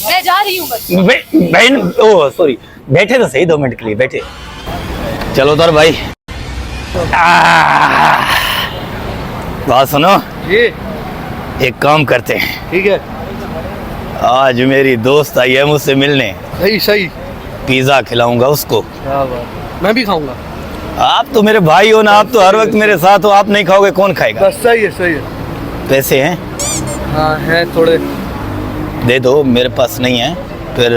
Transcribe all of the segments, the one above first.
मैं जा रही हूँ बस। बहन ओ सॉरी, बैठे तो सही 2 मिनट के लिए बैठे। चलो उधर भाई। बात सुनो जी, एक काम करते हैं, ठीक है। आज मेरी दोस्त आई है मुझसे मिलने, सही सही। पिज्जा खिलाऊंगा उसको। क्या बात, मैं भी खाऊंगा। आप तो मेरे भाई हो ना, आप तो हर वक्त मेरे साथ हो, आप नहीं खाओगे कौन खाएगा? बस सही है सही है। पैसे हैं? हाँ है थोड़े। दे दो, मेरे पास नहीं है, फिर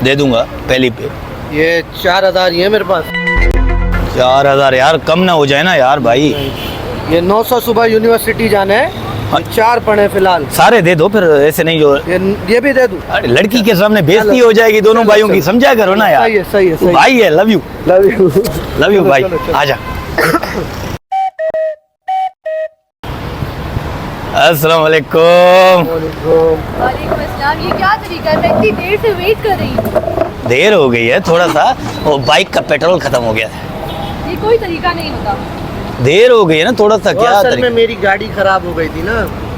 दे दूंगा पहली पे। ये 4000 ही है मेरे पास। 4000 यार कम ना हो जाए ना यार भाई। ये 900 सुबह यूनिवर्सिटी जाना है। हाँ। 4 पढ़े फिलहाल। सारे दे दो फिर, ऐसे नहीं जो ये भी दे दूं? अरे लड़की के सामने बेइज्जती हो जाएगी दोनों भाइयों की, समझा करो ना यार। सही है सही है तू सही। भाई है, love you love you. Love you भाई। चलो, चलो। आजा। अस्सलाम वालेकुम। वालेकुम अस्सलाम। ये क्या तरीका है? मैं इतनी देर से वेट कर रही हूँ। देर हो गई है थोड़ा सा, वो बाइक का पेट्रोल खत्म हो गया है। ये कोई तरीका नहीं होता। देर हो गई है ना थोड़ा सा, क्या असल में तरीका? मेरी गाड़ी खराब हो गई थी ना।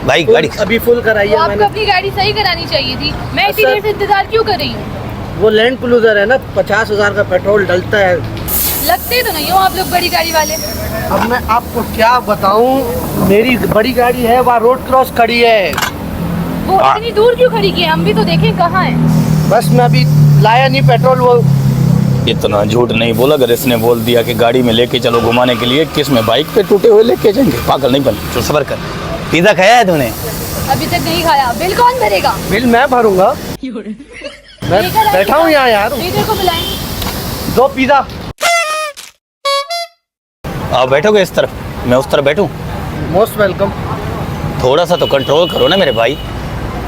भाई फुल- गाड़ी अभी फुल कराई तो है आपको मैंने। अपनी गाड़ी सही करानी चाहिए थी। मैं इतनी सर- देर से इंतजार क्यों कर रही हूँ? वो लैंड क्रूजर है ना, 50,000 का पेट्रोल डलता है। लगते तो नहीं हो आप लोग बड़ी गाड़ी वाले। अब मैं आपको क्या बताऊं, मेरी बड़ी गाड़ी है, वहाँ रोड क्रॉस खड़ी है। वो इतनी दूर क्यों खड़ी की है? हम भी तो देखें कहाँ है। बस मैं अभी लाया नहीं पेट्रोल। वो इतना झूठ नहीं बोला, अगर इसने बोल दिया कि गाड़ी में लेके चलो घुमाने के लिए, किस में बाइक पे टूटे हुए लेके जाएंगे? पागल नहीं बन, तो सबर कर। पिज्जा खाया है तूने? अभी तक नहीं खाया। बिल कौन भरेगा? बिल मैं भरूंगा। मैं लेकर आइए। बैठा हूँ यहाँ यार। वेटर को बुलाएं। 2 पिज्जा। आप बैठोगे इस तरफ, मैं उस तरफ बैठूं? Most welcome. थोड़ा सा तो कंट्रोल करो ना मेरे भाई।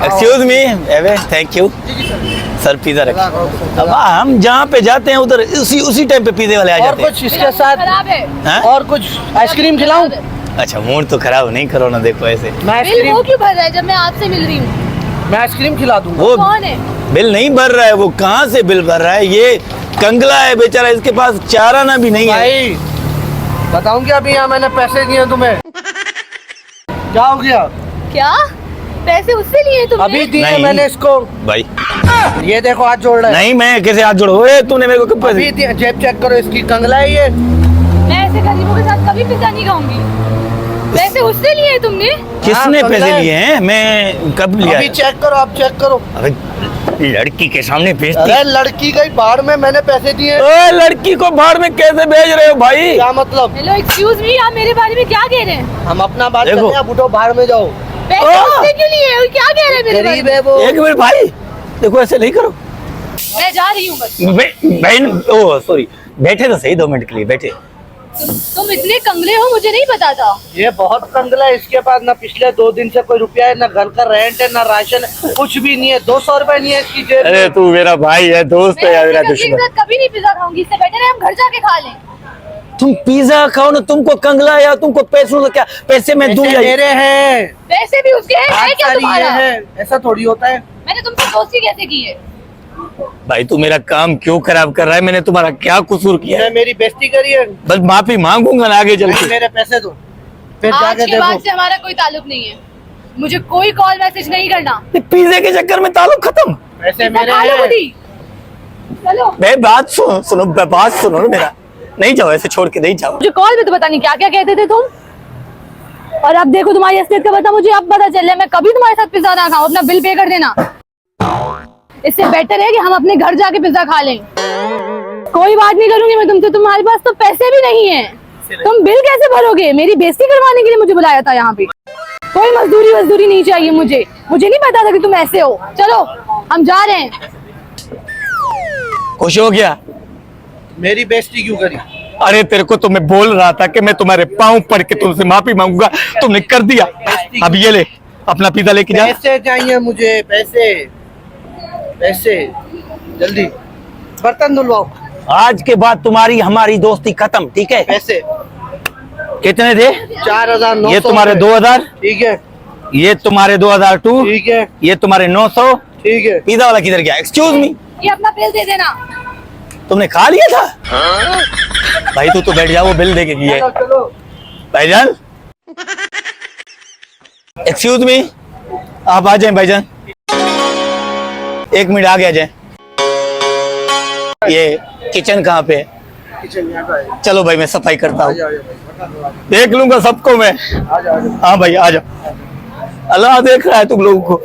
एक्सक्यूज मी, एवे थैंक यू सर, पिज्जा रखिए। अब हम जहाँ पे जाते हैं उधर उसी टाइम पे पिज्जे वाले आ और जाते हैं। कुछ इसके साथ खराब है। हैं? और कुछ आइसक्रीम खिलाऊं? अच्छा मूड तो खराब नहीं करो ना, देखो ऐसे। मैं बिल आइसक्रीम वो क्यों भर रहा है जब मैं आपसे मिल रही हूँ? मैं आइसक्रीम खिला दूंगा। वो कौन है? बिल नहीं भर रहा है, वो कहाँ से बिल भर रहा है? ये कंगला है बेचारा, इसके पास चाराना भी नहीं है। भाई बताऊं क्या, अभी यहाँ मैंने पैसे दिए तुम्हें। क्या हो गया? क्या पैसे उससे लिए तुमने? अभी दिए नहीं। मैंने इसको। भाई ये देखो हाथ जोड़ रहा है। नहीं, मैं कैसे हाथ जोड़ो? ओए तूने मेरे को कब अभी पैसे? दिए, जेब चेक करो इसकी, कंगला है ये। मैं ऐसे गरीबों के साथ कभी पिज्जा नहीं खाऊंगी। पैसे उससे लिए तुमने? किसने हाँ, पैसे कंगला है। लिए हैं? मैं कब लिया अभी है? चेक करो, आप चेक करो। अबे लड़की के सामने भेजती? अरे लड़की गई बाहर में, मैंने पैसे दिए। ओए लड़की को बाहर में कैसे भेज रहे हो भाई? क्या मतलब? हेलो एक्सक्यूज मी, आप मेरे बारे में क्या कह रहे हैं? हम अपना बात देखो। करते हैं, आप उठो बाहर में जाओ। पैसे उससे क्यों लिए? और क्या कह रहे हैं मेरे बारे गरीब में? है वो। एक मिनट भाई, देखो ऐसे नहीं करो। मैं जा रही हूँ बस। बहन ओ सॉरी, बैठे तो सही 2 मिनट के लिए बैठे। तुम इतने कंगले हो, मुझे नहीं पता था। ये बहुत कंगला है, इसके पास ना पिछले 2 दिन से कोई रुपया है, ना घर का रेंट है, ना राशन है, कुछ भी नहीं है। 200 रुपए नहीं है इसकी जेब अरे में। तू मेरा भाई है, दोस्त है या मेरा मैं ऐसी कंगली के दुश्मन? साथ कभी नहीं पिज्जा खाऊंगी। इससे बेटर है हम घर जाके खा लें। तुम पिज्जा खाओ ना, तुमको कंगला या तुमको पैसों का क्या? पैसे मैं दूं पैसे या? मेरे हैं। पैसे भी उसके हैं, है क्या सारी ये तुम्हारा? है, ऐसा थोड़ी होता है। मैंने तुमसे दोस्ती कैसे की है? भाई तू मेरा काम क्यों खराब कर रहा है? मैंने तुम्हारा क्या कसूर किया मैं है? मेरी बेइज्जती करी है। बस माफी मांगूंगा ना आगे चल नहीं, के। मेरे पैसे दो, फिर आज जाके के बाद देखो। से हमारा कोई ताल्लुक नहीं है। मुझे कोई कॉल मैसेज नहीं करना। पिज्जे के चक्कर में ताल्लुक खत्म। पैसे पिज्जा मेरे खा लो हैं। खुद ही। चलो। मैं बात सुनो, बात सुनो ना मेरा। नहीं जाओ, ऐसे छोड़ के नहीं जाओ। मुझे कॉल में तो पता नहीं क्या क्या कहते थे तुम। और अब देखो तुम्हारी असलियत का पता मुझे अब पता चल रहा है। मैं कभी तुम्हारे साथ पिज्जा ना खाऊं। अपना बिल पे कर देना। इससे बेटर है कि हम अपने घर जाके पिज्जा खा लें। कोई बात नहीं करूंगी मैं तुमसे। तुम्हारे पास तो पैसे भी नहीं है, तुम बिल कैसे भरोगे? मेरी बेइज्जती करवाने के लिए मुझे बुलाया था यहाँ पे। कोई मजदूरी नहीं चाहिए मुझे नहीं पता था कि तुम ऐसे हो। चलो हम जा रहे हैं। खुश हो गया? मेरी बेइज्जती क्यों करी? अरे तेरे को तो मैं बोल रहा था कि मैं तुम्हारे पाँव पड़ के तुमसे माफी मांगूंगा, तुमने कर दिया। अब ये ले अपना पिज्जा लेके जा। पैसे चाहिए मुझे, पैसे पैसे जल्दी। बर्तन धुलवाओ। आज के बाद तुम्हारी हमारी दोस्ती खत्म, ठीक है? पैसे कितने थे? 4,900। ये तुम्हारे 2,000, ठीक है ये तुम्हारे 2,002, ठीक है ये तुम्हारे 900। ठीक है। पिज्जा वाला किधर गया? एक्सक्यूज मी, ये अपना बिल दे देना। तुमने खा लिया था? भाई तू तो बैठ जा, वो बिल दे के गई है। चलो चलो। भाईजान एक्सक्यूज मी, आप आ जाएं भाईजान। एक मिनट आ गया जाए। ये किचन कहाँ पे है? चलो भाई मैं सफाई करता हूँ, देख लूंगा सबको मैं। हाँ भाई आ जाओ, अल्लाह देख रहा है तुम लोगों को।